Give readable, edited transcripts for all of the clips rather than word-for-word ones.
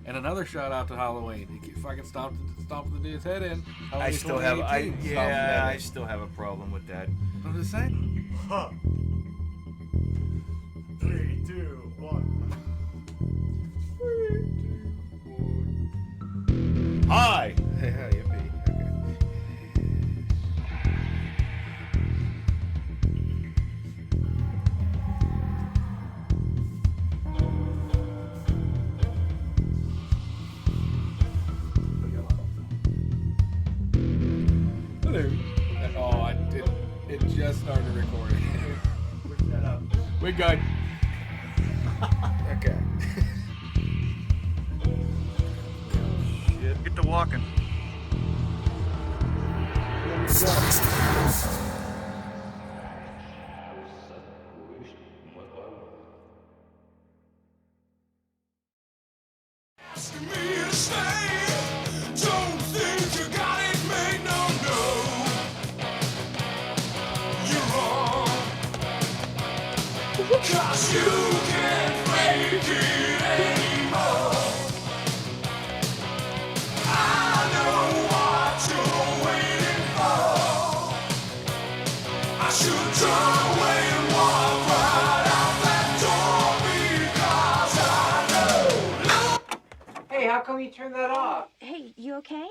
And another shout out to Halloween. He fucking stomped the dude's head in. I still have a problem with that. What did it say? Huh. 3, 2, 1. Hi. Yeah, yippee. Oh, I did. It just started recording. Push that up. We good. Okay. Shit. Get to walking. Cause you can't make it anymore. I know what you're waiting for. I should turn away and walk right out that door because I know. Hey, how come you turned that off? Hey, you okay?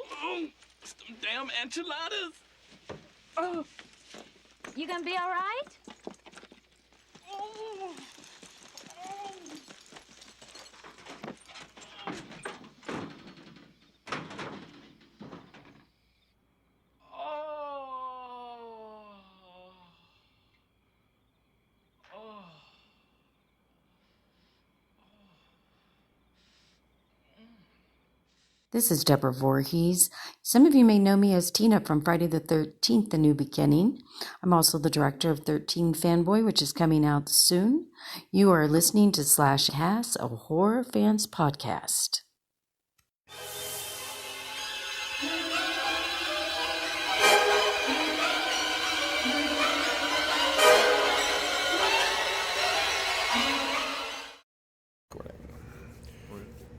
Some damn enchiladas. Oh. You gonna be all right? This is Deborah Voorhees. Some of you may know me as Tina from Friday the 13th, The New Beginning. I'm also the director of 13 Fanboy, which is coming out soon. You are listening to Slash Has, a horror fans podcast.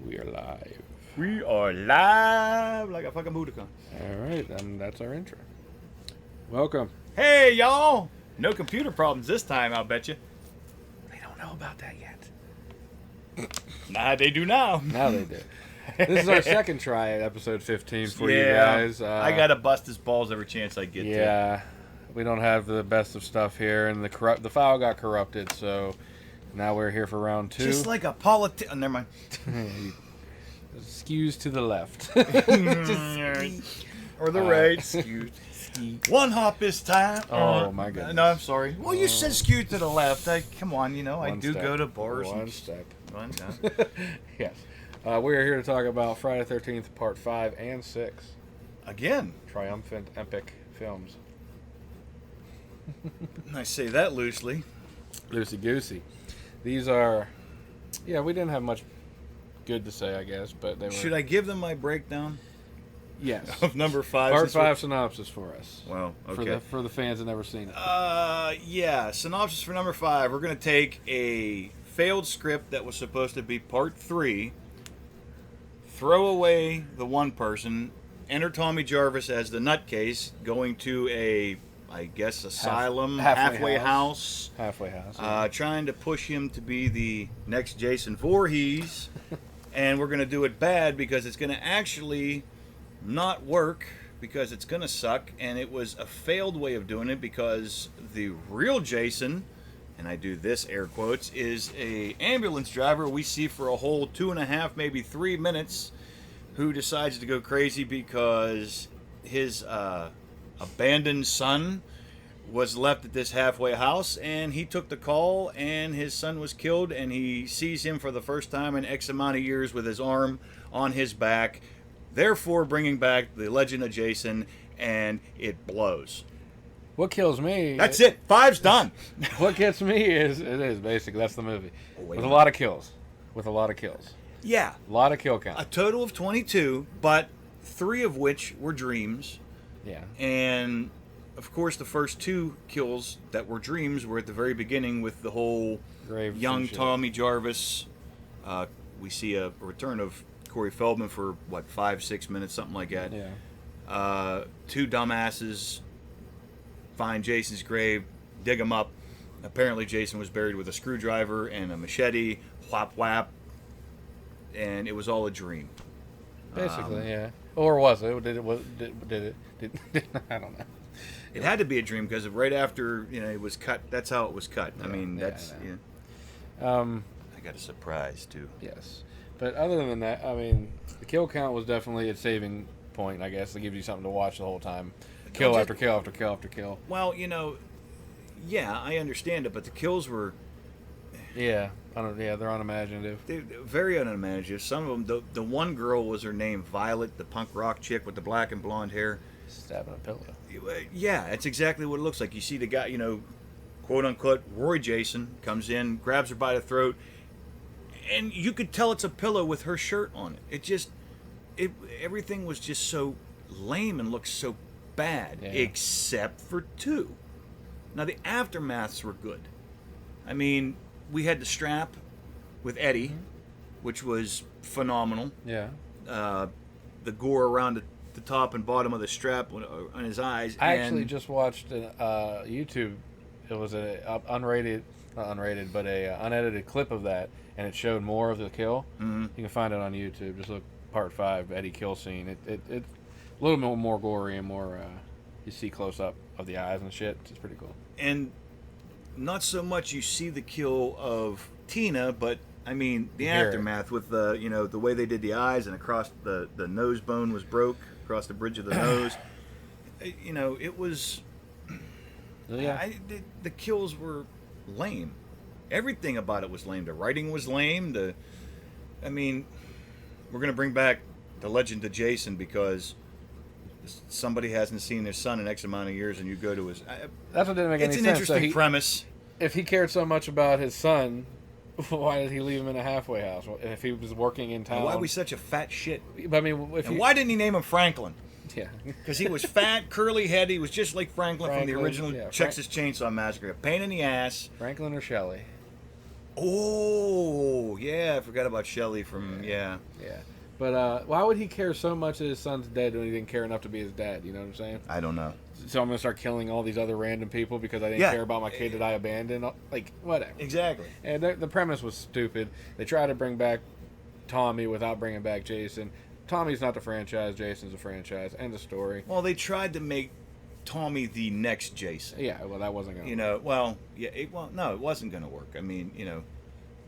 We are live. We are live like a fucking Budokan. All right, and that's our intro. Welcome. Hey, y'all! No computer problems this time, I'll bet you. They don't know about that yet. Nah, they do now. Now they do. This is our second try at episode 15 for you Yeah, guys. I gotta bust his balls every chance I get to. Yeah, we don't have the best of stuff here, and the file got corrupted, so now we're here for round 2. Just like a politi- never mind. Skews to the left. Or the right. Skewed. One hop this time. Oh, my goodness. No, I'm sorry. Well, you said skewed to the left. Come on, I do step. go to bars. One step. One step. Yes. We're here to talk about Friday the 13th, Part 5 and 6. Again. Triumphant epic films. I say that loosely. Loosey-goosey. These are... Yeah, we didn't have much good to say, I guess, but they were... Should I give them my breakdown Yes. of number 5? Part 5 synopsis for us. Well, okay. For the fans that never seen it. Yeah, synopsis for number 5. We're going to take a failed script that was supposed to be part 3, throw away the one person, enter Tommy Jarvis as the nutcase, going to a, I guess, asylum, halfway house. Halfway house. Yeah. Trying to push him to be the next Jason Voorhees. And we're going to do it bad because it's going to actually not work, because it's going to suck. And it was a failed way of doing it because the real Jason, and I do this air quotes, is a ambulance driver we see for a whole 2.5, maybe 3 minutes, who decides to go crazy because his abandoned son was left at this halfway house, and he took the call, and his son was killed, and he sees him for the first time in X amount of years with his arm on his back, therefore bringing back the legend of Jason, and it blows. What kills me... That's it. 5's done. What gets me is... It is, basically. That's the movie. With a lot of kills. Yeah. A lot of kill count. A total of 22, but 3 of which were dreams. Yeah. And... Of course, the first 2 kills that were dreams were at the very beginning with the whole Graves young and shit. Tommy Jarvis. We see a return of Corey Feldman for, what, 5-6 minutes, something like that. Yeah. Two dumbasses find Jason's grave, dig him up. Apparently Jason was buried with a screwdriver and a machete, whap whap, and it was all a dream. Basically, yeah. Or was it? Did it? I don't know. It had to be a dream because right after it was cut. That's how it was cut. I mean, that's I got a surprise too. Yes, but other than that, I mean, the kill count was definitely a saving point. I guess it gives you something to watch the whole time. Kill after kill after kill after kill. Well, yeah, I understand it, but the kills were Yeah, they're unimaginative. they're very unimaginative. Some of them, the one girl was her name Violet, the punk rock chick with the black and blonde hair. Stabbing a pillow. Yeah, that's exactly what it looks like. You see the guy, quote unquote, Roy Jason comes in, grabs her by the throat, and you could tell it's a pillow with her shirt on it. Everything was just so lame and looked so bad, except for two. Now the aftermaths were good. I mean, we had the strap with Eddie, which was phenomenal. Yeah. The gore around the top and bottom of the strap on his eyes. I actually just watched a YouTube. It was a unedited clip of that, and it showed more of the kill. Mm-hmm. You can find it on YouTube. Just look part 5 Eddie kill scene. It's a little bit more gory and more. You see close up of the eyes and shit. It's pretty cool. And not so much you see the kill of Tina, but I mean the aftermath with the the way they did the eyes and across the nose bone was broke across the bridge of the nose. It was. Yeah. The kills were lame. Everything about it was lame. The writing was lame. We're gonna bring back the Legend of Jason because somebody hasn't seen their son in X amount of years, and you go to his. That's what didn't make any sense. It's an interesting premise. If he cared so much about his son, why did he leave him in a halfway house? If he was working in town, And why was he such a fat shit? But I mean, why didn't he name him Franklin? Yeah, because he was fat, curly head. He was just like Franklin from the original Texas Chainsaw Massacre. A pain in the ass. Franklin or Shelley? Oh yeah, I forgot about Shelley from Yeah. But why would he care so much that his son's dead when he didn't care enough to be his dad? You know what I'm saying? I don't know. So I'm gonna start killing all these other random people because I didn't care about my kid that I abandoned. Like whatever. Exactly. And the premise was stupid. They tried to bring back Tommy without bringing back Jason. Tommy's not the franchise. Jason's a franchise. End of story. Well, they tried to make Tommy the next Jason. Yeah. Well, that wasn't gonna. No, it wasn't gonna work. I mean,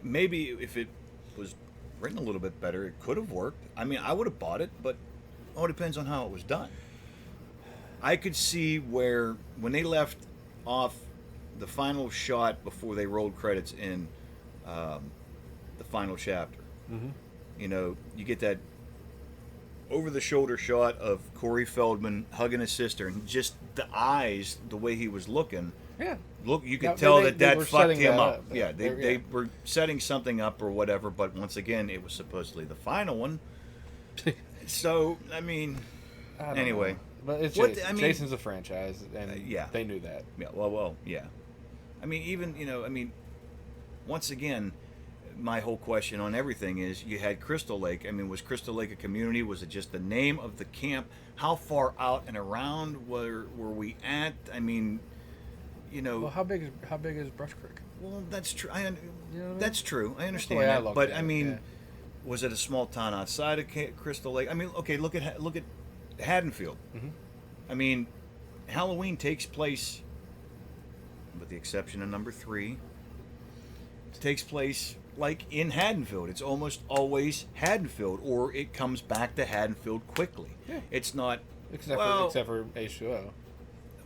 maybe if it was written a little bit better, it could have worked. I mean, I would have bought it, but it all depends on how it was done. I could see where when they left off the final shot before they rolled credits in the final chapter, you get that over-the-shoulder shot of Corey Feldman hugging his sister, and just the eyes, the way he was looking. Yeah. Look, you could tell that were fucked setting him that up. Yeah, they were setting something up or whatever, but once again, it was supposedly the final one. So, I mean, anyway. Know. But it's Jason. Jason's a franchise, and they knew that. Yeah, well, yeah. I mean, even, once again, my whole question on everything is, you had Crystal Lake. I mean, was Crystal Lake a community? Was it just the name of the camp? How far out and around were we at? I mean, Well, how big is Brush Creek? Well, that's true. That's That's true. I understand the way that. I But at I it, mean, was it a small town outside of Crystal Lake? I mean, okay, look at Haddonfield. Mm-hmm. I mean, Halloween takes place, with the exception of number 3, it takes place like in Haddonfield. It's almost always Haddonfield, or it comes back to Haddonfield quickly. Yeah. It's not except for H2O.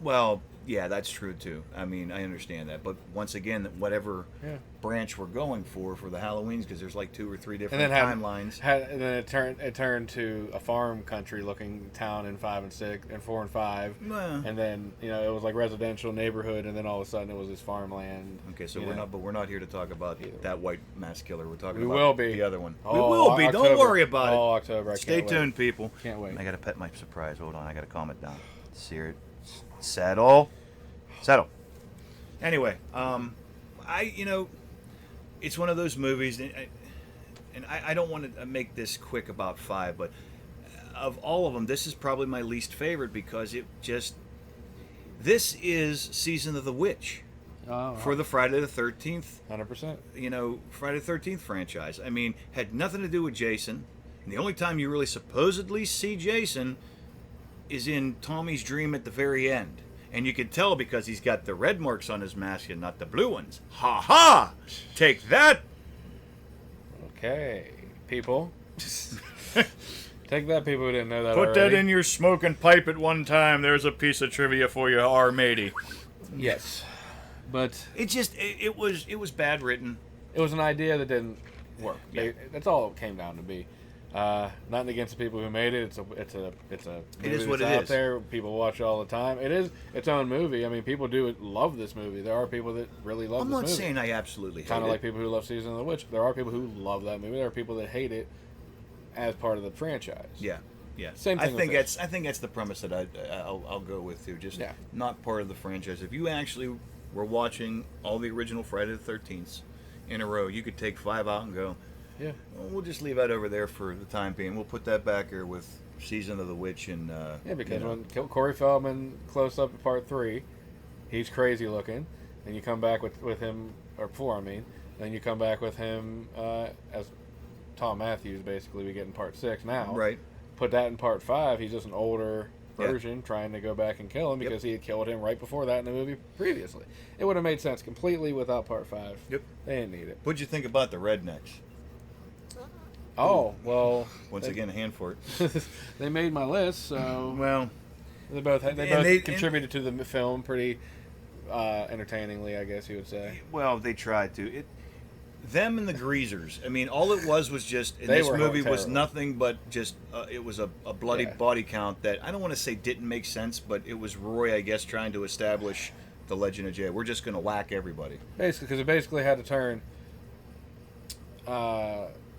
Well, yeah, that's true too. I mean, I understand that, but once again, whatever branch we're going for the Halloweens, because there's like 2 or 3 different timelines. And then it turned to a farm country looking town in 5 and 6 and 4 and 5, and then it was like residential neighborhood, and then all of a sudden it was this farmland. Okay, so we're not here to talk about that white mass killer. We're talking about will be the other one. Oh, we will be. October. Don't worry about it. October. Stay tuned, people. Can't wait. I gotta pet my surprise. Hold on, I gotta calm it down. Settle. Anyway, it's one of those movies. and I don't want to make this quick about 5, but of all of them, this is probably my least favorite because this is Season of the Witch for the Friday the 13th, 100%. Friday the 13th franchise. I mean, had nothing to do with Jason. And the only time you really supposedly see Jason is in Tommy's dream at the very end. And you can tell because he's got the red marks on his mask and not the blue ones. Ha ha! Take that! Okay, people. Take that, people who didn't know that Put already. that in your smoking pipe at one time. There's a piece of trivia for you, R. Matey. Yes. But It was bad written. it was an idea that didn't work. Yeah. That's all it came down to be. Nothing against the people who made it. It's a movie is what that's it out is. there. People watch it all the time. It is its own movie. I mean, people do love this movie. There are people that really love I'm this not movie. saying I absolutely hate Kind it. of like people who love Season of the Witch. There are people who love that movie. There are people that hate it as part of the franchise. Yeah. Yeah. Same thing I think with I think that's the premise that I'll go with too. Just Yeah. not part of the franchise. If you actually were watching all the original Friday the 13th in a row, you could take 5 out and go, Yeah. well, we'll just leave that over there for the time being. We'll put that back here with Season of the Witch and Yeah, because you know. when Corey Feldman close up at part 3, he's crazy looking. And you come back with him, or 4, I mean. Then you come back with him as Tom Matthews, basically, we get in part 6 now. Right. Put that in part 5, he's just an older Yeah. version trying to go back and kill him Yep. because he had killed him right before that in the movie previously. It would have made sense completely without part 5. Yep. They didn't need it. What'd you think about the rednecks? Oh, well. Once again, a hand for it. They made my list, so Well, they both And both contributed to the film pretty entertainingly, I guess you would say. well, they tried to. Them and the Greasers. I mean, all it was just in They this were movie was terrible. nothing but just it was a bloody Yeah. body count that I don't want to say didn't make sense, but it was Roy, I guess, trying to establish the Legend of Jay. We're just going to whack everybody. Basically, because it basically had to turn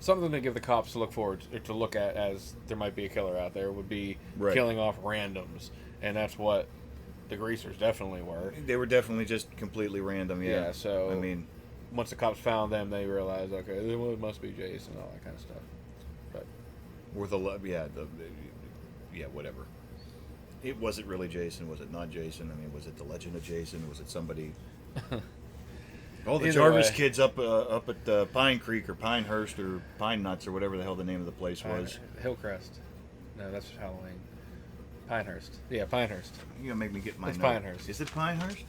something to give the cops to look at as there might be a killer out there would be Right. killing off randoms, and that's what the Greasers definitely were. They were definitely just completely random. Yeah. Yeah, so- I mean, Once the cops found them, they realized, okay, it must be Jason, all that kind of stuff. But with a whatever. It wasn't really Jason. Was it not Jason? I mean, was it the Legend of Jason? Was it somebody? All the Either Jarvis way. kids up at Pine Creek or Pinehurst or Pine Nuts or whatever the hell the name of the place was. Hillcrest. No, that's Halloween. Pinehurst. Yeah, Pinehurst. You're gonna make me get my It's note. Pinehurst. Is it Pinehurst?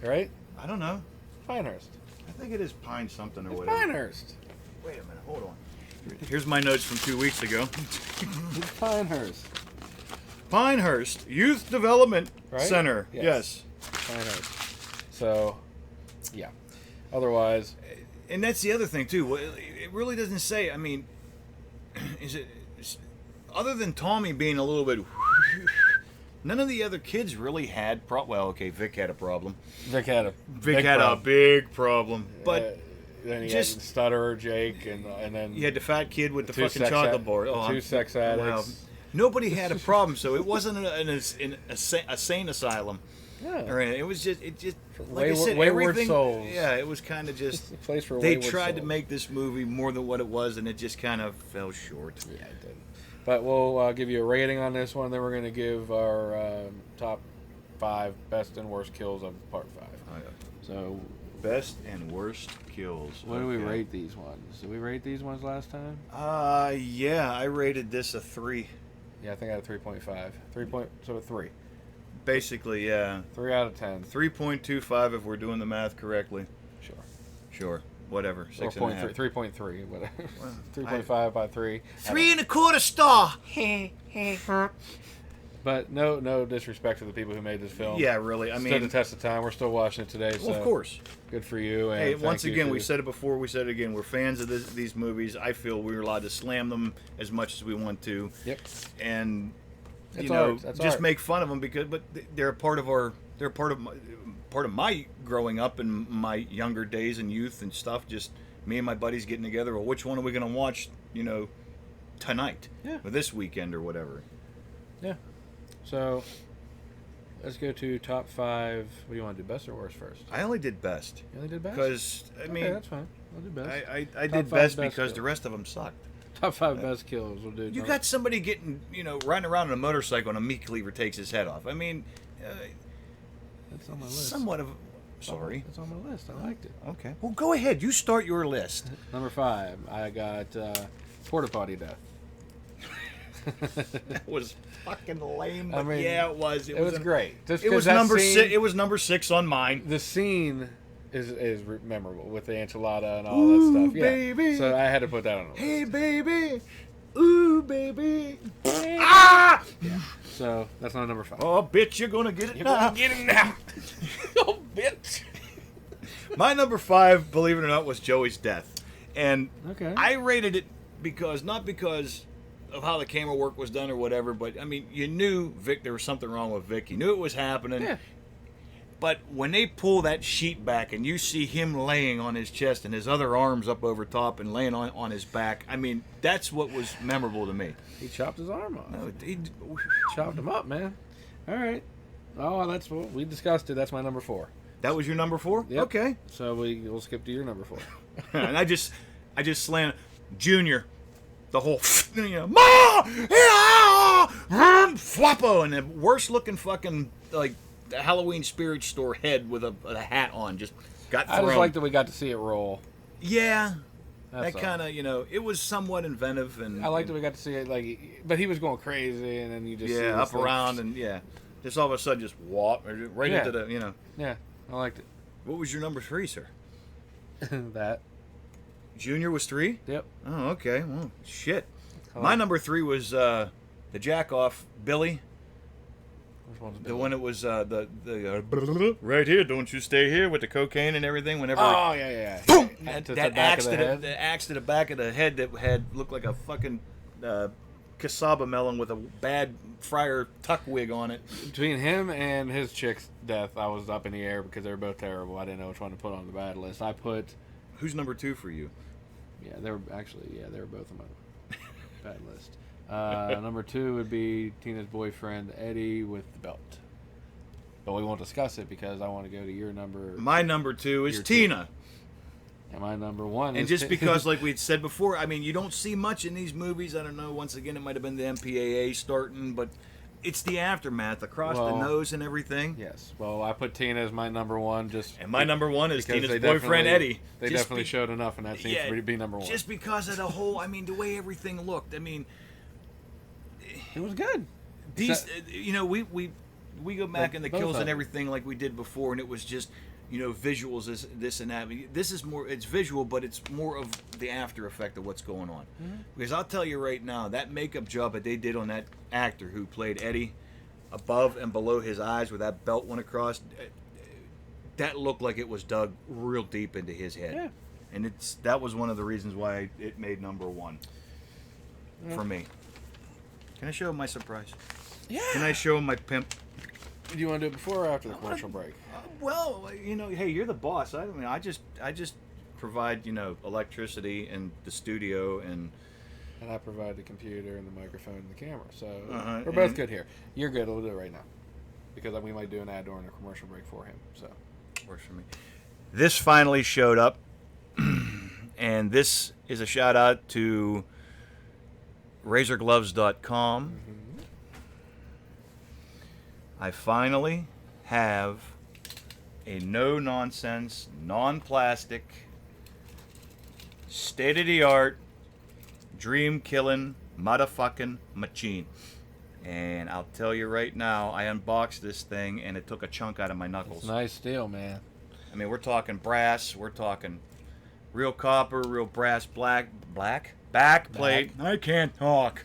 Right? I don't know. Pinehurst. I think it is Pine something or It's whatever. Pinehurst. Wait a minute. Hold on. Here's my notes from 2 weeks ago. It's Pinehurst. Pinehurst Youth Development Right? Center. Yes. Pinehurst. So, yeah. Otherwise, And that's the other thing too. Well, it really doesn't say. I mean, other than Tommy being a little bit, none of the other kids really had. Well, okay, Vic had a problem. Vic had a Vic had a big problem, but then he just- had Stutterer, Jake, and then you had the fat kid with the two fucking sex chocolate ad- bar. the Oh, two I'm- sex addicts. Wow. Nobody had a problem, so it wasn't a sane asylum. Yeah. Or anything. It was just like Wayward- I said, wayward everything. souls. Yeah, it was kind of just. It's a place for They wayward tried to souls. make this movie more than what it was, and it just kind of fell short. Yeah, it did. But we'll give you a rating on this one. Then we're going to give our top 5 best and worst kills of part 5. So, Best and worst kills. what do we Okay. rate these ones? Did we rate these ones last time? Yeah, I rated this a 3. Yeah, I think I had a 3.5. So a 3. Basically, yeah. 3 out of 10. 3.25 if we're doing the math correctly. Sure. Sure. Whatever. Or 6.5. 3.3, whatever. 3.5 by 3. 3.25 star. But no disrespect to the people who made this film. Yeah, really. I Stood mean, the test of time. We're still watching it today. So well, of course. Good for you. And Hey, thank once you again, to- we said it before, we said it again. We're fans of these movies. I feel we're allowed to slam them as much as we want to. Yep. And That's you know, art. That's just art. make fun of them but they're a part of my growing up and my younger days and youth and stuff. Just me and my buddies getting together. Well, which one are we going to watch? Tonight, Yeah. or this weekend, or whatever. Yeah. So Let's go to top 5. What do you want to do, best or worst first? I only did best. You only did best? Because, I mean, okay, that's fine. I'll do best. I Top did 5 best because the kills. rest of them sucked. Top 5 best kills. We'll do. You got somebody getting, riding around on a motorcycle and a meat cleaver takes his head off. I mean, That's on my list. somewhat of. Sorry. It's on my list. I liked it. Okay. Well, go ahead. You start your list. Number 5. I got porta potty death. That was fucking lame, I but mean, yeah, it was. It was great. Just It 'cause was that number scene- 6. It was number 6 on mine. The scene is memorable with the enchilada and all that stuff. Yeah. baby. So I had to put that on the list. Hey, baby. Ooh, baby. Ah! So that's my number 5. Oh, bitch, you're gonna get it You're now. gonna get him now. Oh, bitch. My number 5, believe it or not, was Joey's death, and Okay. I rated it not because of how the camera work was done or whatever, but I mean, you knew Vic, there was something wrong with Vic. You knew it was happening. Yeah. But when they pull that sheet back and you see him laying on his chest and his other arms up over top and laying on his back, I mean, that's what was memorable to me. He chopped his arm off. No, he, Chopped him up, man. All right. Oh, that's what we discussed it. That's my number 4. that was your number 4? Yep. Okay. So we'll skip to your number 4. And I just slammed Junior, the whole, Ma! Yeah! Floppo, and the worst looking fucking, like, the Halloween spirit store head with a hat on just got thrown. I just like that we got to see it roll. Yeah. That's That kind of, it was somewhat inventive. And I like that we got to see it, like, but he was going crazy, and then you just see yeah, this, up like, around, and yeah. Just all of a sudden just whop, right Yeah. into the, Yeah, I liked What was your number 3, sir? it. That. Junior was 3? Yep. Oh, okay. Well, shit. I My like- number 3 was the jack-off, Billy. Which one's The one that was right here, don't you stay here with the cocaine and everything. Whenever Oh yeah. boom, To the that back axe of to the head. the axe to the back of the head that had looked like a fucking cassava melon with a bad friar tuck wig on it. Between him and his chick's death, I was up in the air because they were both terrible. I didn't know which one to put on the bad list. I put, Who's number 2 for you? they were both on my bad list. Number 2 would be Tina's boyfriend Eddie with the belt. But we won't discuss it because I want to go to your number. My number 2 is Your Tina. And my number 1 And is just because, like we had said before, I mean, you don't see much in these movies. I don't know. Once again, it might have been the MPAA starting, but it's the aftermath across the Well, nose and everything. Yes. Well, I put Tina as my number 1 just. And my number 1 is because Tina's they boyfriend, definitely- Eddie. They Just definitely be- showed enough in that scene for me to be number 1. Just because of the whole, I mean, the way everything looked. I mean, It was good. these, So- we go back in the both kills of and them. everything like we did before, and it was just, visuals, this and that. I mean, this is more, it's visual, but it's more of the after effect of what's going on. Because I'll tell you right now, that makeup job that they did on that actor who played Eddie, above and below his eyes where that belt went across, that looked like it was dug real deep into his head. Yeah. And that was one of the reasons why it made number 1 for me. Can I show him my surprise? Yeah. Can I show him my pimp? Do you want to do it before or after the commercial break? Well, hey, you're the boss. I mean, I just provide, electricity and the studio and And I provide the computer and the microphone and the camera. So Uh-huh, we're both and- good here. You're good. We'll do it right now. Because we might do an ad during a commercial break for him. So works for me. This finally showed up, and this is a shout out to RazorGloves.com. I finally have a no-nonsense, non-plastic, state-of-the-art, dream-killing, motherfucking machine. And I'll tell you right now, I unboxed this thing, and it took a chunk out of my knuckles. it's nice steel, man. I mean, we're talking brass, we're talking real copper, real brass, back plate. I can't talk.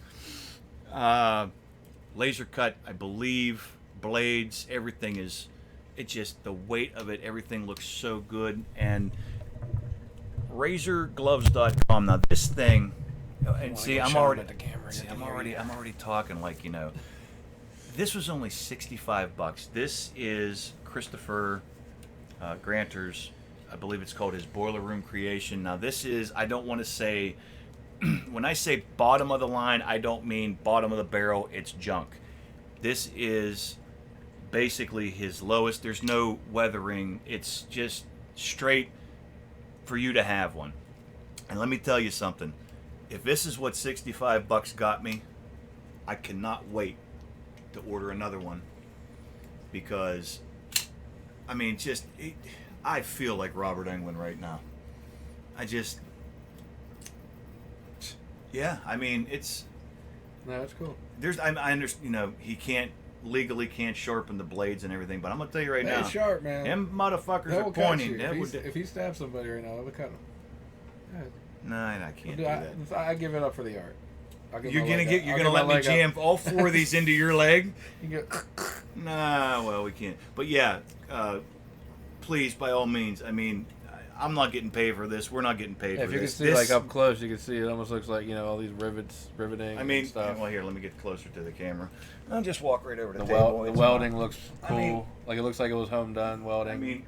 Laser cut, I believe, blades, everything is. It's just the weight of it. Everything looks so good. And RazorGloves.com. Now this thing, and see, I'm already talking like This was only $65. This is Christopher Granter's, I believe it's called his Boiler Room Creation. Now this is, I don't want to say, when I say bottom of the line, I don't mean bottom of the barrel, it's junk. This is basically his lowest. There's no weathering. It's just straight for you to have one. And let me tell you something. If this is what $65 got me, I cannot wait to order another one, because I mean, I feel like Robert Englund right now. Yeah, I mean, it's... No, that's cool. I understand, you know, he legally can't sharpen the blades and everything, but I'm going to tell you right now. Sharp, man. Them motherfuckers That are will cut pointing. you. If he stabs somebody right now, that would cut him. Yeah. No, I can't do that. I give it up for the art. You're gonna let me jam all 4 of these into your leg? You get... Nah, well, we can't. But yeah, please, by all means. I mean, I'm not getting paid for this. We're not getting paid for this. If you can see like up close, you can see it almost looks like, you know, all these riveting. I mean, and stuff. well, here, let me get closer to the camera. I'll just walk right over to The the table. the welding looks cool. I mean, like it looks like it was home done welding. I mean,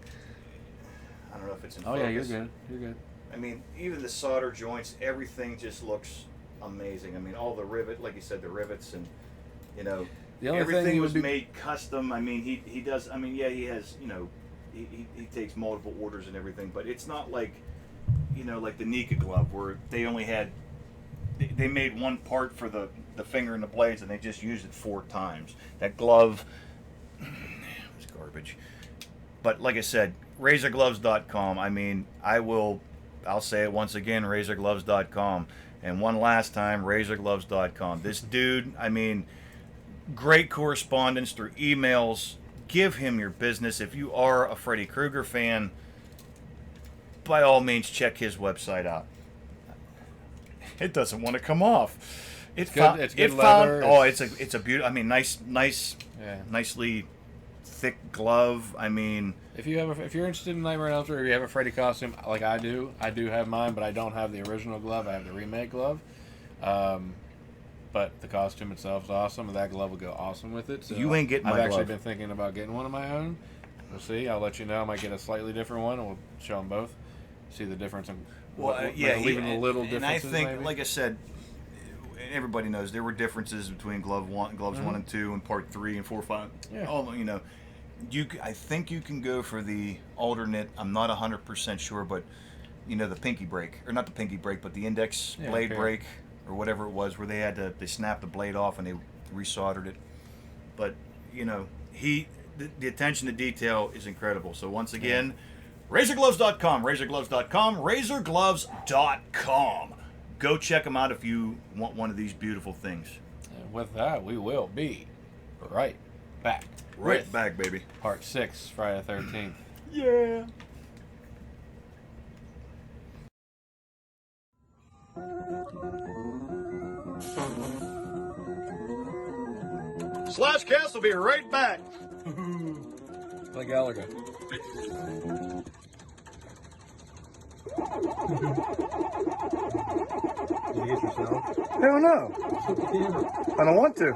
I don't know if it's in oh focus. yeah, you're good. You're good. I mean, even the solder joints, everything just looks amazing. I mean, all the like you said, the rivets, and you know, everything was made custom. I mean, he does. I mean, yeah, he has. You know, he takes multiple orders and everything, but it's not like, you know, like the Nika glove where they only had. They made one part for the finger and the blades, and they just used it 4 times. That glove was garbage. But like I said, razorgloves.com. I mean, I'll say it once again, razorgloves.com. And one last time, razorgloves.com. This dude, I mean, great correspondence through emails. Give him your business. If you are a Freddy Krueger fan, by all means, check his website out. It doesn't want to come off. It's good leather. It's a beautiful. I mean, nicely thick glove. I mean, if you're interested in Nightmare on Elm Street, or you have a Freddy costume like I do have mine, but I don't have the original glove. I have the remake glove. But the costume itself is awesome, and that glove will go awesome with it. So you ain't getting my I've actually glove. been thinking about getting one of my own. We'll see. I'll let you know. I might get a slightly different one, and we'll show them both. See the difference in even a little differences. And I think, maybe. like I said, everybody knows there were differences between gloves 1 and 2, and part 3 and 4, 5. Yeah. All, you know, I think you can go for the alternate. I'm not 100% sure, but you know, the pinky break, or not the pinky break, but the index blade break, or whatever it was, where they snapped the blade off and they resoldered it. But you know, the attention to detail is incredible. So once again, razorgloves.com, razorgloves.com, razorgloves.com. Go check them out if you want one of these beautiful things. And with that, we will be right back. Right back, baby. Part 6, Friday the 13th. Yeah. Slashcast will be right back. Like Gallagher. Did you get yourself? Hell no. I don't want to.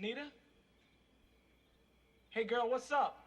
Nita? Hey, girl, what's up?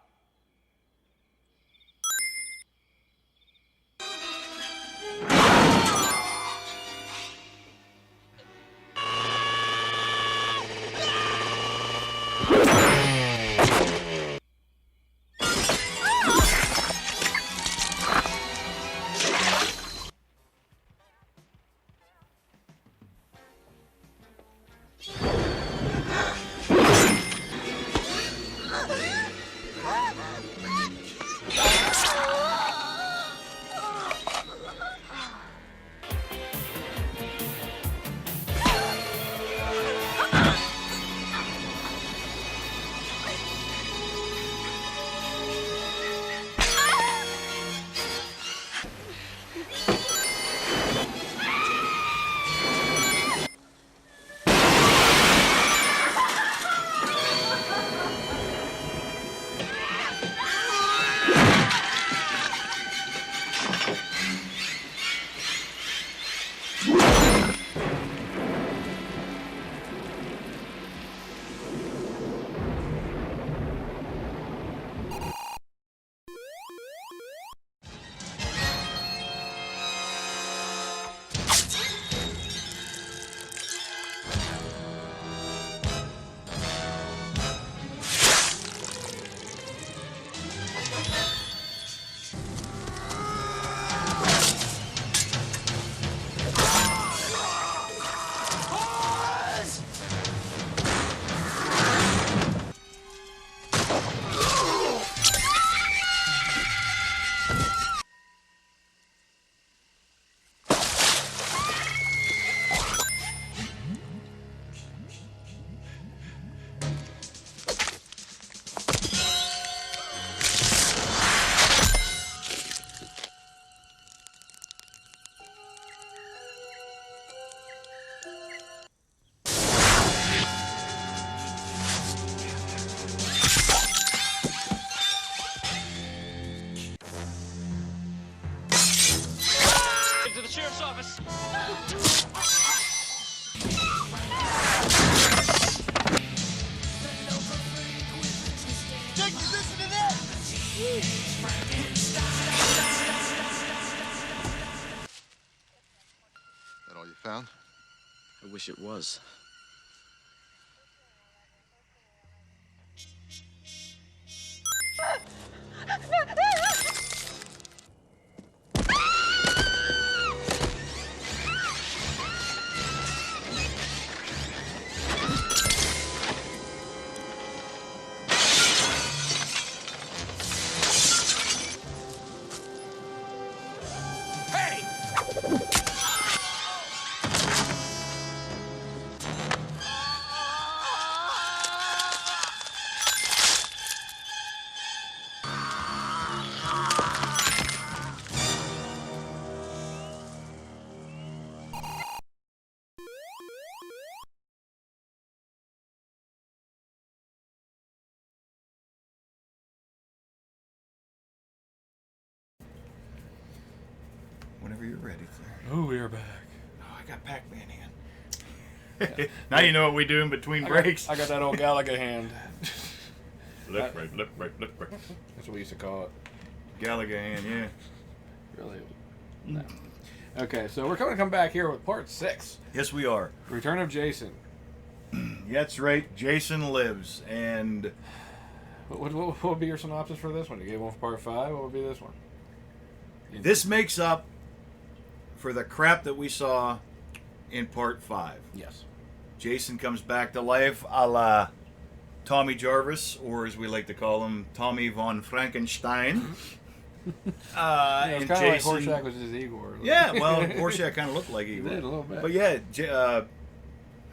To the sheriff's office. Jake, you listen to that? That all you found? I wish it was. Whenever you're ready, sir. Oh, we are back. Oh, I got Pac-Man hand. Now you know what we do in between breaks. I got that old Galaga hand. Left, right, left, right, left, right. That's what we used to call it. Galaga hand, yeah. Really? No. Okay, so we're going to come back here with part 6. Yes, we are. Return of Jason. That's right. Jason lives, and What would be your synopsis for this one? You gave one for part 5. What would be this one? this makes up for the crap that we saw in part 5. Yes. Jason comes back to life, a la Tommy Jarvis, or as we like to call him, Tommy von Frankenstein. Yeah, it's and kind of like Jason, Horshack was his Igor. yeah, well, Horshack kind of looked like He Igor. did a little bit. But yeah,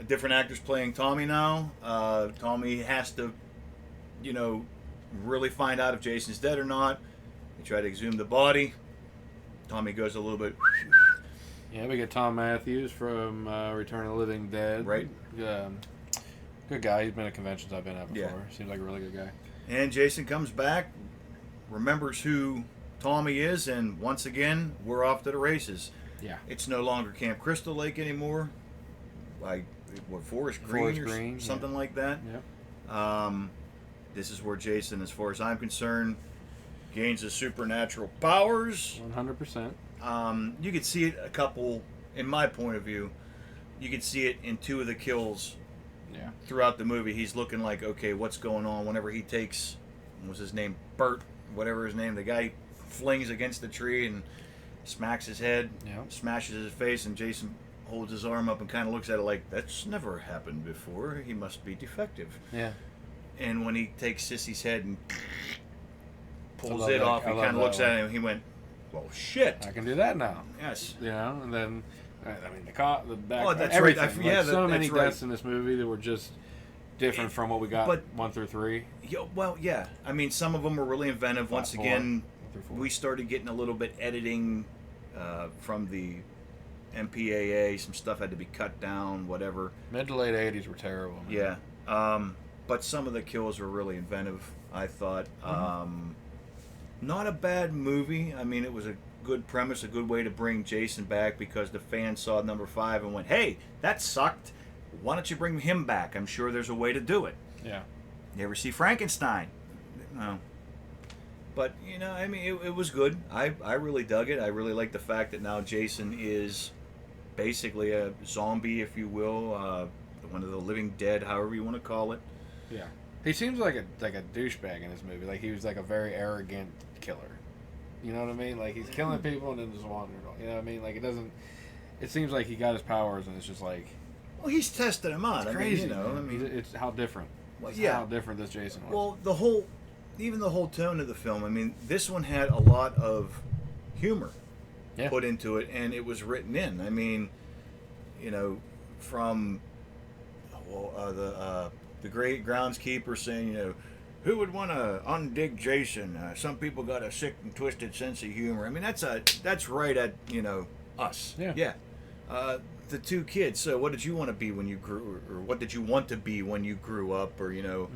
different actors playing Tommy now. Tommy has to, really find out if Jason's dead or not. They try to exhume the body. Tommy goes a little bit. Yeah, we get Tom Matthews from Return of the Living Dead. Right. Good guy. He's been at conventions I've been at before. Yeah. Seems like a really good guy. And Jason comes back, remembers who Tommy is, and once again, we're off to the races. Yeah. It's no longer Camp Crystal Lake anymore. Forest Forest Green or Green, something like that. Yep. This is where Jason, as far as I'm concerned, gains his supernatural powers. 100%. You could see it a couple, in my point of view, you could see it in 2 of the kills Yeah. throughout the movie. He's looking like, okay, what's going on? Whenever he takes, what was his name, Bert, whatever his name, the guy flings against the tree and smacks his head, Yeah. smashes his face, and Jason holds his arm up and kind of looks at it like, that's never happened before. He must be defective. Yeah. And when he takes Sissy's head and pulls love it that- off, I he love kind of that looks one. at him. He went, "Well, shit." I can do that now. Yes. You know, and then I mean the cop, the back, Oh, that's everything. right. Like, Yeah, so many that's right. deaths in this movie that were just different from what we got But- 1 through 3. Well, yeah. I mean, some of them were really inventive. Once Four. again, 1 through 4. we started getting a little bit editing from the MPAA. Some stuff had to be cut down, whatever. Mid to late 80s were terrible. Man. Yeah. But some of the kills were really inventive, I thought. Not a bad movie. I mean, it was a good premise, a good way to bring Jason back because the fans saw number 5 and went, hey, that sucked. Why don't you bring him back? I'm sure there's a way to do it. Yeah. You ever see Frankenstein? No. But, you know, I mean, it was good. I really dug it. I really like the fact that now Jason is basically a zombie, if you will, one of the living dead, however you want to call it. Yeah. He seems like a douchebag in this movie. Like he was like a very arrogant killer. You know what I mean? Like he's killing people and then just wandering off. You know what I mean? Like it doesn't. It seems like he got his powers and it's just like. Well, he's testing him out. It's I crazy. mean, you know, man. I mean, it's how different. Well, It's yeah. How different this Jason was. well, even the whole tone of the film. I mean, this one had a lot of humor Yeah. put into it, and it was written in. I mean, you know, from the great groundskeeper saying, you know, who would want to undig Jason? Some people got a sick and twisted sense of humor. I mean, that's right at, you know, us. Yeah. Yeah. The 2 kids. So, what did you want to be when you grew, or what did you want to be when you grew up, or you know,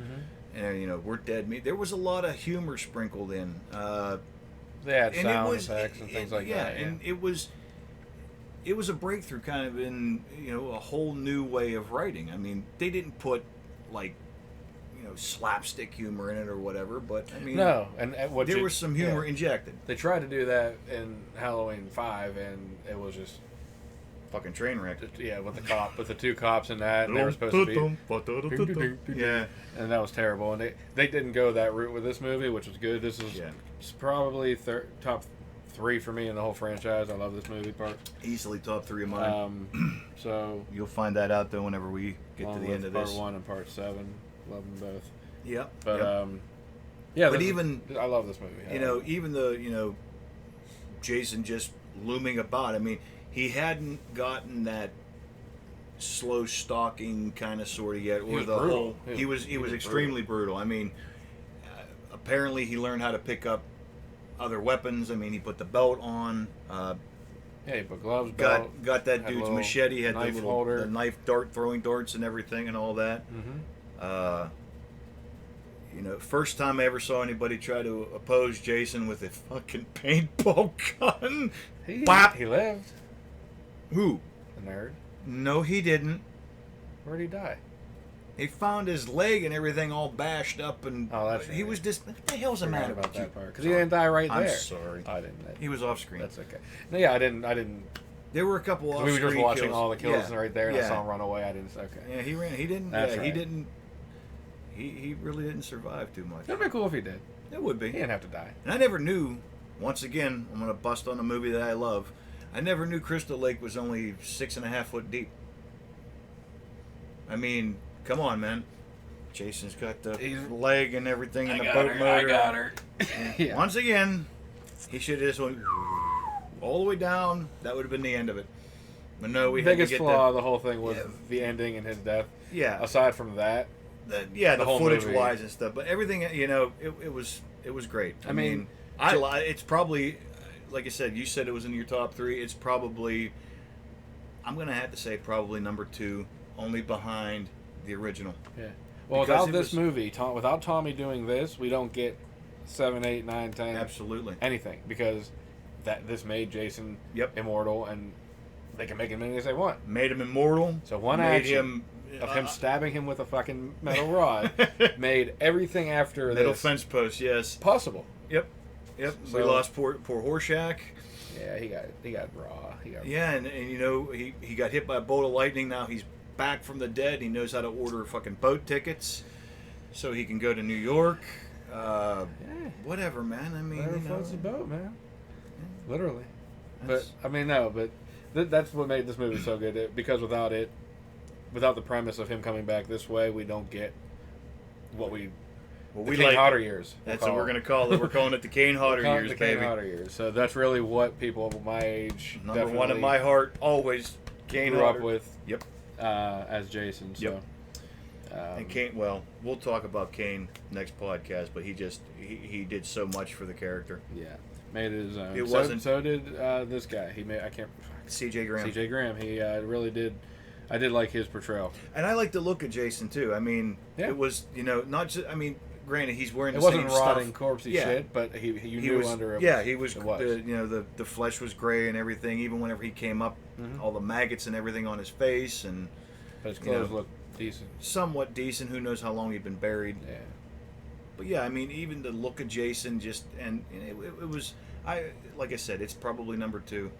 and you know, we're dead meat. There was a lot of humor sprinkled in. They had and sound effects and things like that. Yeah. And it was a breakthrough kind of in, you know, a whole new way of writing. I mean, they didn't put like, you know, slapstick humor in it or whatever, but I mean, No, and what there you- was some humor yeah. injected. They tried to do that in Halloween 5, and it was just Fucking train wreck. yeah, with the 2 cops in that, and they were supposed to be Yeah. and that was terrible. And they didn't go that route with this movie, which was good. This is Yeah. probably top 3 for me in the whole franchise. I love this movie part. Easily top 3 of mine. So You'll find that out though whenever we get to along the with end of part this. 1 and part 7, love them both. Yep. But yep. yeah, But this is- even- I love this movie. You know, even the, you know, Jason just looming about. I mean, he hadn't gotten that slow stalking kind of sort of yet, or was the brutal. whole. He He was- was he was extremely brutal. I mean, apparently he learned how to pick up other weapons. I mean, he put the belt on. yeah, he put gloves, belt, Got that had a dude's little machete. Had the knife little holder. the knife throwing darts and everything and all that. You know, first time I ever saw anybody try to oppose Jason with a fucking paintball gun. He Bop. lived. Who? The nerd. No, he didn't. Where'd he die? He found his leg and everything all bashed up, and Oh, that's he right. was just. What the hell's the Forgot matter about with you? that part because he didn't die right I'm there. sorry. I didn't. He was off screen. That's okay. No, yeah, I didn't. There were a couple off We were screen just watching kills. all the kills Yeah. right there, and yeah. I saw him run away. I didn't. Okay. Yeah, he ran. He didn't. That's yeah, he right. didn't. He really didn't survive too much. It'd be cool if he did. It would be. He didn't have to die. And I never knew. Once again, I'm gonna bust on a movie that I love. I never knew Crystal Lake was only 6.5 foot deep. I mean, come on, man. Jason's got the leg and everything in the boat motor. I got her. Yeah. Once again, he should have just went all the way down. That would have been the end of it. But no, we Biggest had to get flaw of the whole thing was Yeah. the ending and his death. Yeah, Aside from that, the the whole footage movie. wise and stuff. But everything, you know, it was great. I mean, it's probably, like I said, you said it was in your top 3. It's probably, I'm gonna have to say probably number 2, only behind the original. yeah. Well, Because without it this was- movie, without Tommy doing this, we don't get 7, 8, 9, 10, Absolutely. anything because this made Jason Yep. immortal and They can make as many as they want. Made him immortal. So one made action of him stabbing him with a fucking metal rod made everything after metal this fence post. Yes. possible. Yep. So- We lost poor Horshack. Yeah, he got raw. Yeah, and you know he got hit by a bolt of lightning. Now he's back from the dead. He knows how to order fucking boat tickets, so he can go to New York. Whatever, man. I mean, Whatever floats the boat, man. Literally. That's- But I mean, no, but that's what made this movie so good. Because without the premise of him coming back this way, we don't get what we. Well, The we Kane like Hodder years. That's what we're gonna call it. We're calling it the Kane Hodder Call it years, the Kane baby. Hodder years. So that's really what people of my age Number one in my heart, always Kane grew Hodder. up with. Yep. As Jason. So. Yep. And Kane, well, we'll talk about Kane next podcast, but he did so much for the character. Yeah, made it his own. It wasn't- So did this guy. He made. I can't. C.J. Graham. C.J. Graham. He really did. I did like his portrayal. And I like the look of Jason too. I mean, Yeah. it was not just. I mean, granted, he's wearing It the wasn't same rotting, stuff. corpsey Yeah. shit, but you He knew was under. he was. It was. The flesh was gray and everything. Even whenever he came up, Mhm. all the maggots and everything on his face, and But his you clothes know. looked decent. somewhat decent. Who knows how long he'd been buried? Yeah. But yeah, I mean, even the look of Jason, and it was. Like I said, it's probably number 2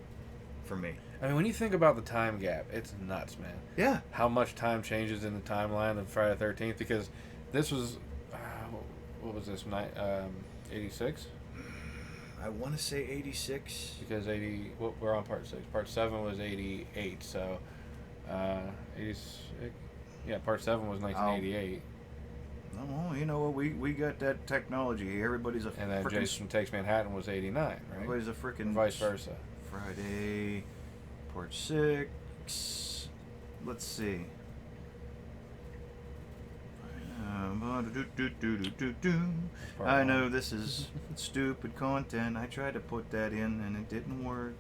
for me. I mean, when you think about the time gap, it's nuts, man. Yeah. How much time changes in the timeline of Friday the 13th? Because this was, what was this, 86? I want to say 86. Because we're on part 6. Part 7 was 88, so 86. Yeah, part 7 was 1988. No, you know what? We got that technology here. Everybody's a And then frickin' Jason Takes Manhattan was 89, right? Everybody's a freaking Vice versa. Friday, part 6. Let's see. I know this is stupid content. I tried to put that in and it didn't work.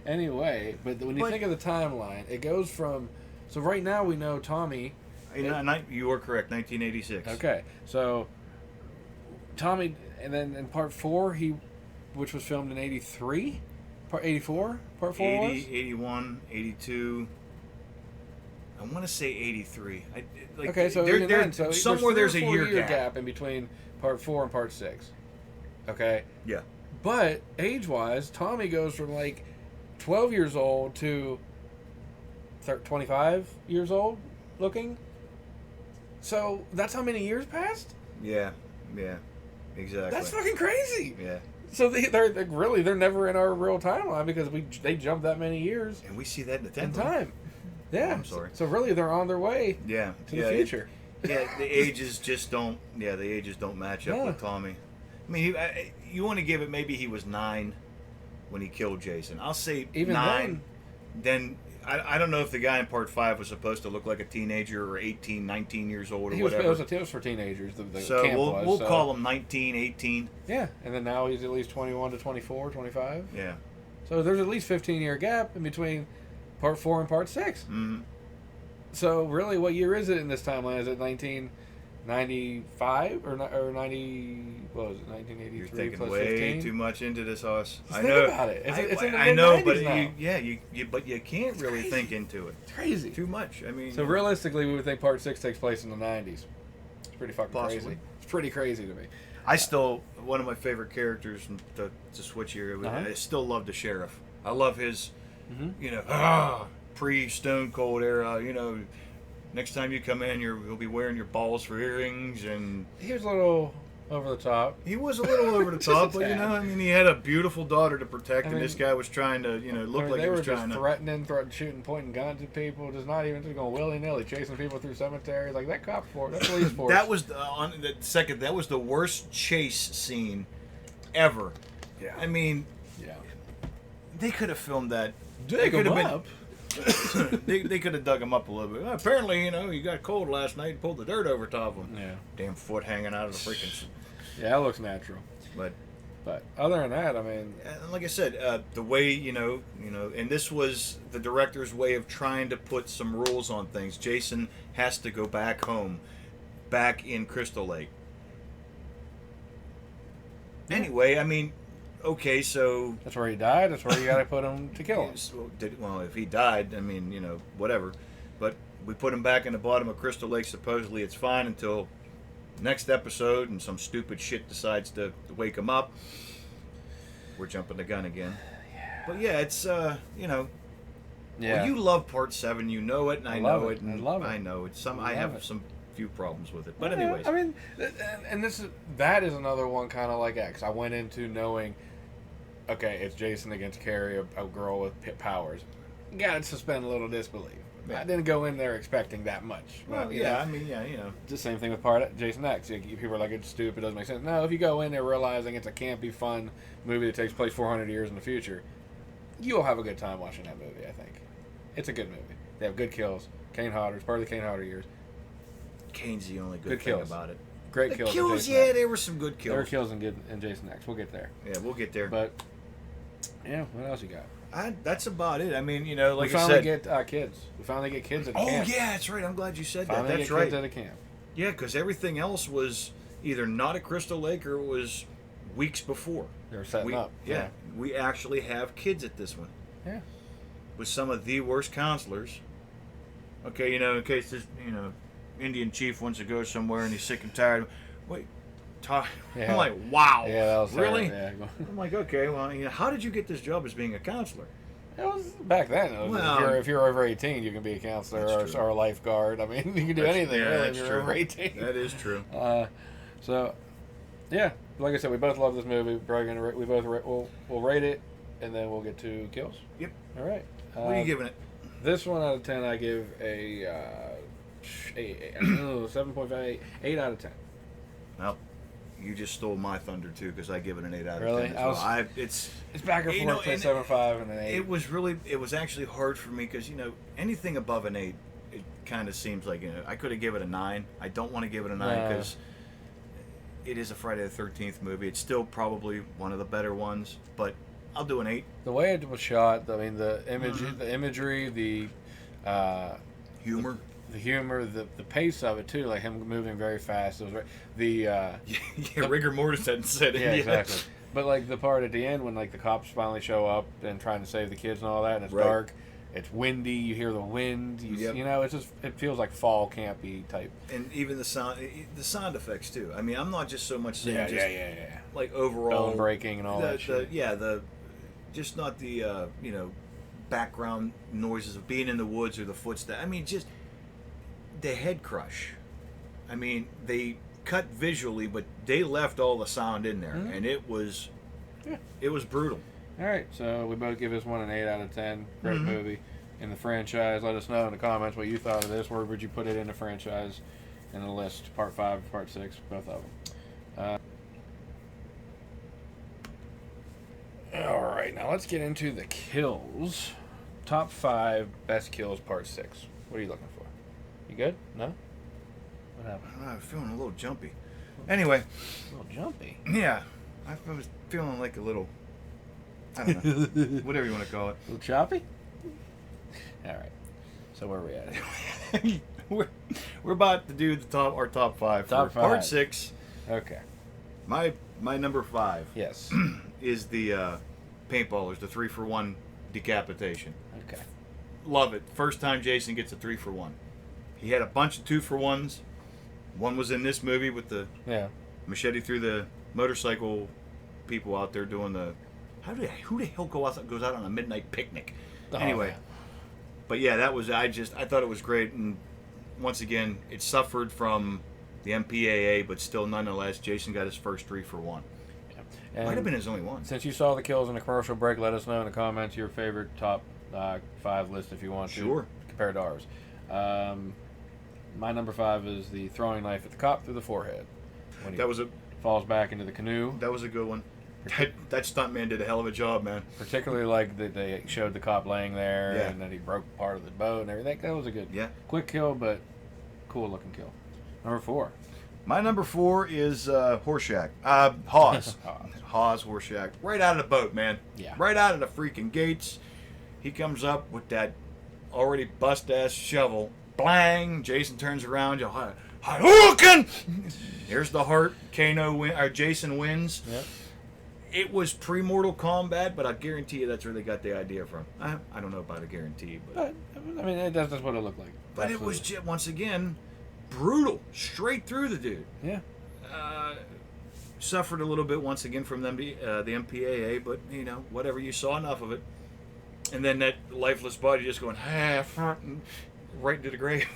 Anyway, but when you think of the timeline, it goes from. So right now we know Tommy. You are correct. 1986. Okay, so Tommy, and then in part 4, which was filmed in 83, part 84, part 4 80, was 81, 82. I want to say 83. okay. So, there, even then, so somewhere there's a 3 or 4 year gap. in between part 4 and part 6. Okay, Yeah. but age-wise, Tommy goes from like 12 years old to 25 years old looking. So that's how many years passed? Yeah. Exactly. That's fucking crazy. Yeah. So they're never in our real timeline because they jumped that many years And we see that in the in 10th. time. Yeah. I'm sorry. So really, they're on their way Yeah. to the future. Yeah, the ages just don't. Yeah, the ages don't match up No. with Tommy. I mean, you want to give it. Maybe he was 9 when he killed Jason. I'll say Even 9. Then I don't know if the guy in part 5 was supposed to look like a teenager or 18, 19 years old or It was whatever. for teenagers. The So camp we'll call him 19, 18. Yeah, and then now he's at least 21 to 24, 25. Yeah. So there's at least 15-year gap in between part 4 and part 6. Mm-hmm. So really, what year is it in this timeline? Is it 1995 or 90? What was it? 1983 You're thinking plus way 15? too much into this, Hoss. Just I think know. about it. It's in the I know, but mid-90s but you can't really crazy. think into it. It's crazy. Too much. I mean. So realistically, we would think part 6 takes place in the 90s. It's pretty fucking Possibly. crazy. It's pretty crazy to me. I still, one of my favorite characters to switch here, I still love the sheriff. I love his, pre-Stone Cold era, next time you come in, you'll be wearing your balls for earrings, and He was a little over the top. he was a little over the Just top, a but tad. he had a beautiful daughter to protect, I and mean, this guy was trying to, look like They he were was just trying to. threatening, shooting, pointing guns at people, just going willy-nilly, chasing people through cemeteries. Like, that cop force, that police force. That was that was the worst chase scene ever. Yeah. I mean, Yeah. they could have filmed that. Dig could him have up. they could have dug him up a little bit. Well, apparently, he got cold last night and pulled the dirt over top of him. Yeah. Damn foot hanging out of the freaking. Yeah, that looks natural. But other than that, I mean, like I said, the way and this was the director's way of trying to put some rules on things. Jason has to go back home, back in Crystal Lake. Anyway, I mean, Okay, so That's where he died. That's where you got to put him to kill him. well, if he died, I mean, whatever. But we put him back in the bottom of Crystal Lake. Supposedly, it's fine until next episode, and some stupid shit decides to wake him up. We're jumping the gun again. But yeah, it's Yeah. Well, you love Part 7, you know it, and I know it, and I love it. I know it's some. I love have it. some few problems with it, but Yeah, anyways, I mean, and that is another one kind of like X. I went into knowing, okay, it's Jason against Carrie, a girl with powers. Got to suspend a little disbelief. Yeah. I didn't go in there expecting that much. well, But, yeah, I mean, yeah, It's the same thing with part Jason X. People are like, it's stupid, doesn't make sense. No, if you go in there realizing it's a campy, fun movie that takes place 400 years in the future, you'll have a good time watching that movie, I think. It's a good movie. They have good kills. Kane Hodder, it's part of the Kane Hodder years. Kane's the only good Good thing kills. about it. Great The kills. in kills, Jason yeah, X. there were some good There were kills. kills in Jason X. We'll get there. Yeah, we'll get there. But, yeah, what else you got? That's about it. I mean, like we I finally said. get kids. We finally get kids at a Oh camp. yeah, that's right. I'm glad you said that. Finally That's get right. kids at a camp. Yeah, because everything else was either not at Crystal Lake or it was weeks before. They were setting We, up. yeah, we actually have kids at this one. Yeah. With some of the worst counselors. Okay, in case this, Indian chief wants to go somewhere and he's sick and tired. Wait, talk. Yeah. I'm like, wow. Yeah, that was really. Yeah. I'm like, okay, well, how did you get this job as being a counselor? It was back then. It was, Well, if you're over 18, you can be a counselor That's true. or a lifeguard. I mean, you can do anything really if that's you're true. over 18. That is true. So, yeah, like I said, we both love this movie. We'll rate it, and then we'll get to kills. Yep. All right. What are you giving it? This one out of 10, I give a 7.5, 8 out of 10. Well, you just stole my thunder too, because I give it an 8 out of Really? 10 as well. It's It's back and forth between 7.5 and an 8. it was actually hard for me because anything above an 8, it kind of seems like I could have given it a 9. I don't want to give it a 9 No. because it is a Friday the 13th movie. It's still probably one of the better ones, but I'll do an 8. The way it was shot, I mean, the Mm-hmm. imagery, the Humor. the humor, the pace of it too, like him moving very fast. It was Yeah, rigor mortis hadn't said it yeah, yet. exactly. But like the part at the end when like the cops finally show up and trying to save the kids and all that, and it's Right. dark, it's windy, you hear the wind, Yep. it feels like fall campy type. And even the sound effects too. I mean, I'm not just so much saying Yeah. like overall Bone breaking and all that shit. Just not the background noises of being in the woods or the footsteps. I mean, just the head crush. I mean, they cut visually, but they left all the sound in there, and it was brutal. All right, so we both give this one an 8 out of 10. Great Mm-hmm. movie in the franchise. Let us know in the comments what you thought of this. Where would you put it in the franchise in the list? Part 5, Part 6, both of them. All right, now let's get into the kills. Top 5 best kills, Part 6. What are you looking for? You good? No? What happened? I'm feeling a little jumpy. Anyway, A little jumpy. yeah, I was feeling like a little, I don't know, whatever you want to call it. A little choppy? All right. So where are we at? We're about to do our top 5 Top for Part five. 6. Okay. My number 5 Yes. is the paintballers, the 3-for-1 decapitation. Okay. Love it. First time Jason gets a 3-for-1. He had a bunch of 2-for-1s. One was in this movie with the Yeah. machete through the motorcycle people out there doing the. Who the hell goes out on a midnight picnic? Oh, Anyway, man. but yeah, that was I thought it was great, and once again, it suffered from the MPAA, but still nonetheless, Jason got his first 3-for-1. And Might have been his only one. since you saw the kills in the commercial break, let us know in the comments your favorite top 5 list if you want to. Sure. Compared to ours. My number 5 is the throwing knife at the cop through the forehead. When he That was a falls back into the canoe. good one. That stuntman did a hell of a job, man. Particularly like they showed the cop laying there Yeah. and then he broke part of the boat and everything. That was a good, Yeah. quick kill, but cool looking kill. Number 4. My number 4 is Horseshack. Hawes. Hawes. Hawes Horseshack. Right out of the boat, man. Yeah. Right out of the freaking gates. He comes up with that already bust-ass shovel. Blang! Jason turns around. Hadouken! Here's the heart. Jason wins. Yep. It was pre-Mortal Kombat, but I guarantee you that's where they got the idea from. I don't know about a guarantee, but I mean, that's what it looked like. but it was just, once again brutal, straight through the dude. Yeah. Suffered a little bit once again from them, the MPAA, but you know, whatever. You saw enough of it, and then that lifeless body just going right into the grave.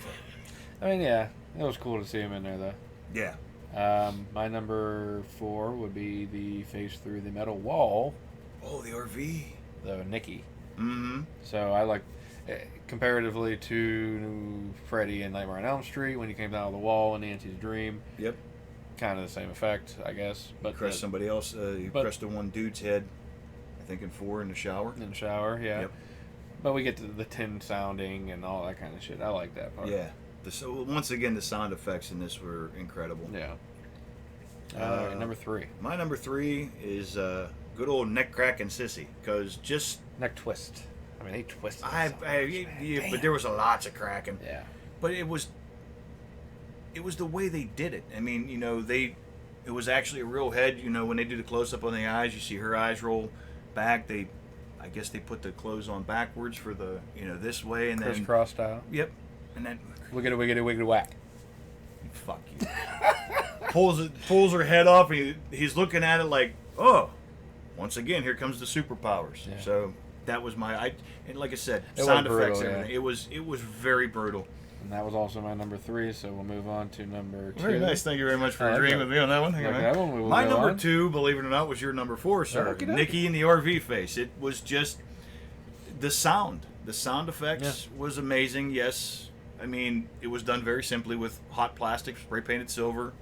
I mean, yeah, it was cool to see him in there though. Yeah. My number 4 would be the face through the metal wall, Oh, the RV. the Nicky. Mm-hmm. So I like, comparatively to Freddy in Nightmare on Elm Street when he came down the wall in Nancy's dream, Yep. kind of the same effect, I guess. But Crushed somebody else. You crushed the one dude's head. I think in 4 in the shower. in the shower, yeah. Yep. But we get to the tin sounding and all that kind of shit. I like that part. Yeah. So once again, the sound effects in this were incredible. Yeah. Number 3, My number 3 is good old neck cracking sissy, because just neck twist. I mean, he twisted. but there was a lots of cracking. Yeah. But it was the way they did it. I mean, you know, it was actually a real head. You know, when they do the close up on the eyes, you see her eyes roll back. I guess they put the clothes on backwards for the, you know, this way and then Crisscross style. Yep, and then Wiggity, wiggity, wiggity, whack. fuck you. pulls her head off. And he's looking at it like, oh, once again, here comes the superpowers. Yeah. So that was and like I said, It sound was effects, brutal, everything. It was very brutal. And that was also my number 3, so we'll move on to number 2. Very nice. Thank you very much for I like agreeing that. with me on that one. Hang Like on. that one, we will My go number on. 2, believe it or not, was your number 4, sir. Okey-dokey. Nikki and the RV face. It was just the sound. The sound effects was amazing. Yes, I mean it was done very simply with hot plastic, spray painted silver.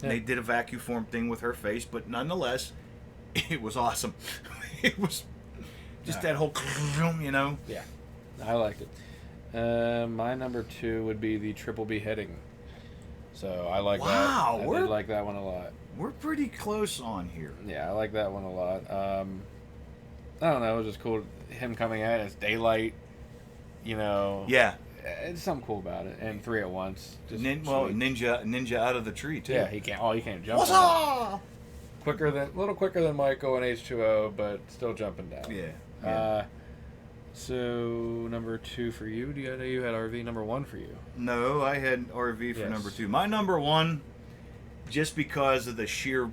Yeah. They did a vacuum form thing with her face, but nonetheless, it was awesome. It was just that whole, you know. Yeah, I liked it. My number 2 would be the triple beheading. So I like Wow, that. I we're- did like that one a lot. We're pretty close on here. Yeah, I like that one a lot. I don't know, it was just cool. Him coming at it, it's daylight, you know. Yeah. It's something cool about it. And 3 at once. Just sweet. Ninja out of the tree too. Yeah, he can't jump. What's on it. up? A little quicker than Michael and H2O, but still jumping down. Yeah. So number 2 for you. You had RV. Number 1 for you. No, I had RV for Yes. number 2. My number 1, just because of the sheer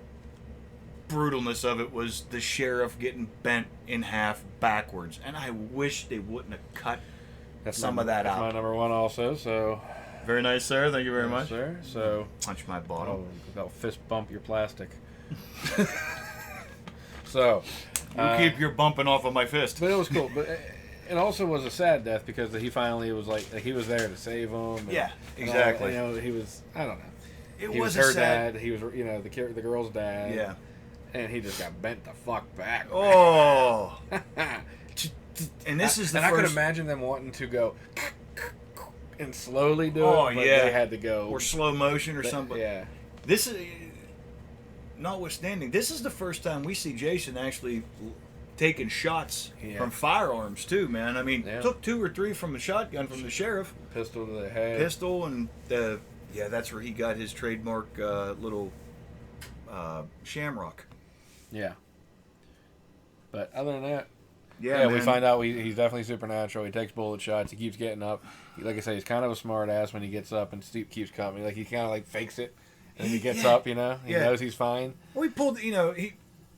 brutalness of it, was the sheriff getting bent in half backwards, and I wish they wouldn't have cut some of that that's my out. number 1 also. So Very nice, sir. Thank you very yes, much. sir. So Punch my bottom. that'll fist bump your plastic. So You keep your bumping off of my fist. but it was cool. But it also was a sad death because he finally was like he was there to save him. And, Yeah, and all, exactly. you know, he was. I don't know. It He was was a her sad. dad. He was, you know, the girl's dad. Yeah. And he just got bent the fuck back. Oh. And this is the and I could first. imagine them wanting to go and slowly do Oh, it, but yeah. they had to go. or slow motion or something. Yeah. This is, notwithstanding, this is the first time we see Jason actually taking shots Yeah. from firearms too, man. I mean, Yeah. took 2 or 3 from the shotgun from the sheriff, Pistol to the head. pistol, and that's where he got his trademark little shamrock. Yeah. But other than that, Yeah, we man. find out he's definitely supernatural. He takes bullet shots. He keeps getting up. Like I say, he's kind of a smart ass when he gets up and Steve keeps coming. Like he kind of like fakes it, and he gets up. You know, he Yeah. knows he's fine. Well, he pulled.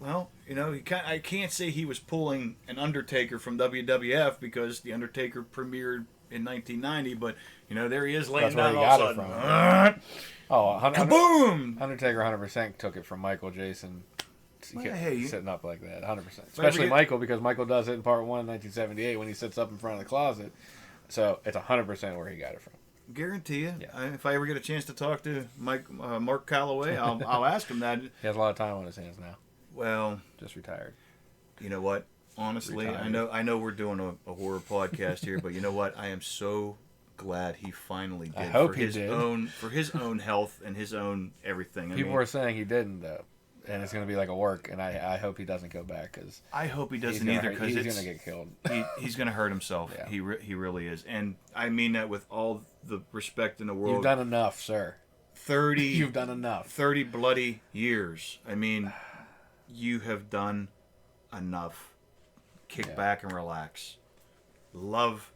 I can't say he was pulling an Undertaker from WWF because the Undertaker premiered in 1990, but there he is laying That's where down he all got of it a sudden. Oh, Kaboom! Undertaker 100% took it from Michael Jason. Well, Kept hey, sitting up like that, 100%. But Especially we get- Michael, because Michael does it in part 1, 1978, when he sits up in front of the closet. So it's 100% where he got it from. Guarantee you. Yeah. If I ever get a chance to talk to Mark Calloway, I'll ask him that. He has a lot of time on his hands now. Well, Just retired. you know what? Honestly, Retired. I know we're doing a horror podcast here, but you know what? I am so glad he finally did. I hope for he his did. for his own health and his own everything. People were saying he didn't, though. And it's going to be like a work, and I hope he doesn't go back, because I hope he he's doesn't gonna either, hurt- because he's going to get killed. he's going to hurt himself. Yeah. He really is, and I mean that with all the respect in the world. You've done enough, sir. 30. You've done enough. 30 bloody years. I mean, you have done enough. Kick back and relax. Love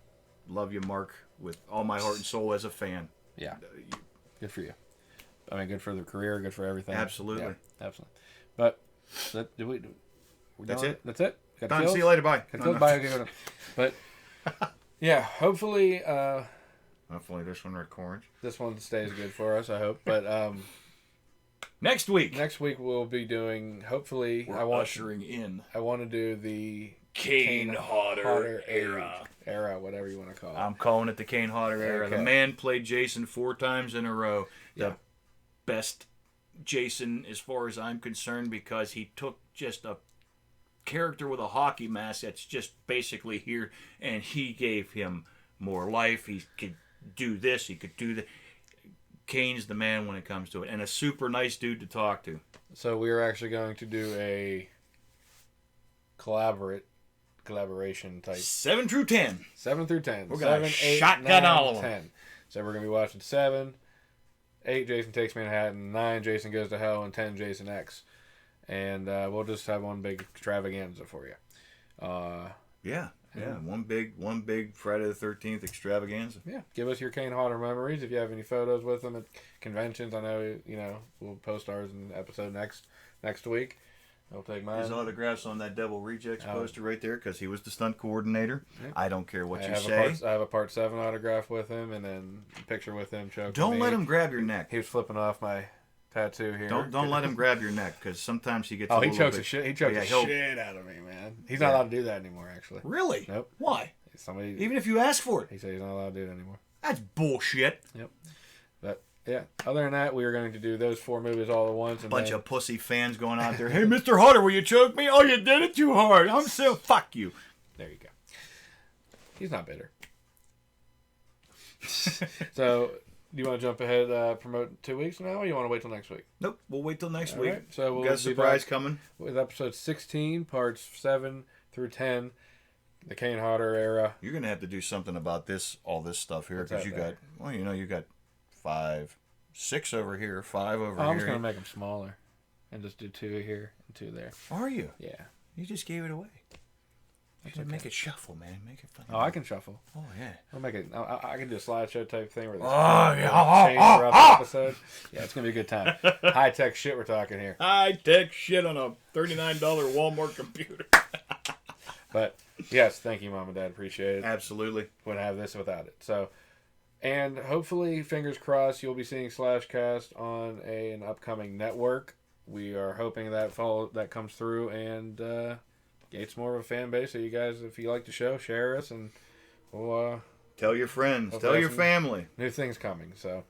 you, Mark, with all my heart and soul as a fan. Yeah. Good for you. I mean, good for the career, good for everything. Absolutely. Yeah, absolutely. But That's it? That's it? Got Done. kills? See you later. Bye. Got kills? Bye. Okay, go. But yeah, hopefully Hopefully this one records. this one stays good for us, I hope. But Next week. next week we'll be doing, hopefully, We're I want to do the Kane Hodder era. Era, whatever you want to call it. I'm calling it the Kane Hodder era. Okay. The man played Jason 4 times in a row. The Yeah. best Jason as far as I'm concerned, because he took just a character with a hockey mask that's just basically here, and he gave him more life. He could do this, he could do that. Kane's the man when it comes to it, and a super nice dude to talk to. So we are actually going to do a collaboration type 7 through 10. 7 through 10. We're gonna 7, 8, shotgun 9, all of them. 10. So we're gonna be watching 7, 8 Jason Takes Manhattan, 9 Jason Goes to Hell, and 10 Jason X. And we'll just have one big extravaganza for you. Yeah. One big Friday the 13th extravaganza. Yeah, give us your Kane Hodder memories. If you have any photos with them at conventions, I know we'll post ours in the episode next week. I'll take mine. His autographs on that Devil Rejects poster right there, because he was the stunt coordinator. Yeah. I don't care what you I say. have a Part 7 autograph with him, and then a picture with him. Don't let him grab your neck. He was flipping off my tattoo here. Don't let him grab your neck, because sometimes he gets. Oh, a he little chokes bit, the shit. He chokes the he'll- shit out of me, man. He's not allowed to do that anymore. Actually, Really? Nope. Why? Somebody. Even if you ask for it, He said he's not allowed to do it anymore. that's bullshit. Yep. But yeah, other than that, we are going to do those 4 movies all at once. And Bunch then, of pussy fans going out there. Hey, Mr. Hodder, will you choke me? Oh, you did it too hard. I'm so fuck you. There you go. He's not bitter. So, do you want to jump ahead, promote 2 weeks from now, or you want to wait till next week? Nope. We'll wait till next All week. right, so we'll got a be surprise back coming. With episode 16, parts 7 through 10, the Kane Hodder era. You're gonna have to do something about all this stuff here, What's because that you there? got, you got 5, 6 over here, 5 over I'm here. just going to make them smaller and just do 2 here and 2 there. Are you? Yeah. You just gave it away. You should make it shuffle, man. Make it fun. Oh, I can shuffle. Oh yeah. I'll make it. I can do a slideshow type thing where yeah. change throughout the episode. Yeah, it's gonna be a good time. High tech shit we're talking here. High tech shit on a $39 Walmart computer. But yes, thank you, Mom and Dad. Appreciate it. Absolutely. Wouldn't have this without it. So, and hopefully, fingers crossed, you'll be seeing Slashcast on an upcoming network. We are hoping that comes through and gates more of a fan base. So you guys, if you like the show, share us and we'll Tell your friends. hopefully Tell your have some family. new things coming. So,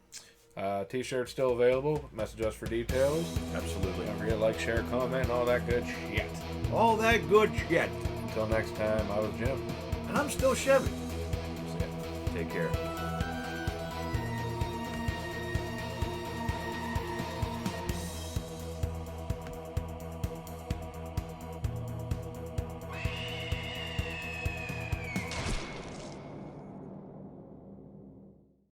t-shirts still available. Message us for details. Absolutely. Don't forget to like, share, comment, and all that good shit. All that good shit. Until next time, I was Jim. And I'm still Chevy. See ya. Take care.